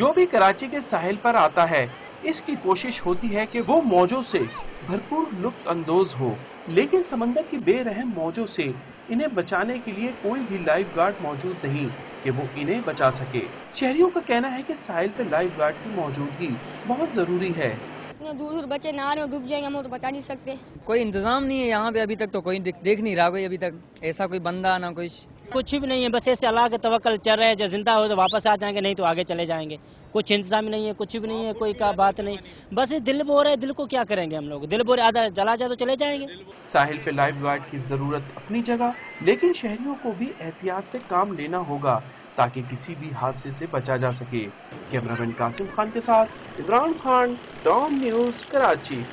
जो भी कराची के साहिल पर आता है, इसकी कोशिश होती है कि वो मौजों से भरपूर लुत्फ अंदोज हो, लेकिन समंदर की बेरहम मौजों से इन्हें बचाने के लिए कोई भी लाइफ गार्ड मौजूद नहीं कि वो इन्हें बचा सके। शहरियों का कहना है कि साहिल पे लाइफ गार्ड की मौजूदगी बहुत जरूरी है। इतने दूर दूर बच्चे नहा रहे हो, डूब जाएंगे, हम तो बता नहीं सकते। कोई इंतजाम नहीं है यहाँ पे, अभी तक तो कोई देख नहीं रहा, कोई अभी तक ऐसा कोई बंदा ना कुछ भी नहीं है, बस ऐसे अल्लाह के तवक्कल चल रहे हैं, जो जिंदा हो तो वापस आ जाएंगे, नहीं तो आगे चले जाएंगे। कुछ इंतजाम नहीं है, कुछ भी नहीं है, कोई का बात नहीं, बस ये दिल बोर है, दिल को क्या करेंगे हम लोग, दिल बोर आधा चला जाए तो चले जाएंगे। साहिल पे लाइफ गार्ड की जरूरत अपनी जगह, लेकिन शहरियों को भी एहतियात से काम लेना होगा ताकि किसी भी हादसे से बचा जा सके। कैमरामैन कासिम खान के साथ इमरान खान, डॉन न्यूज़, कराची।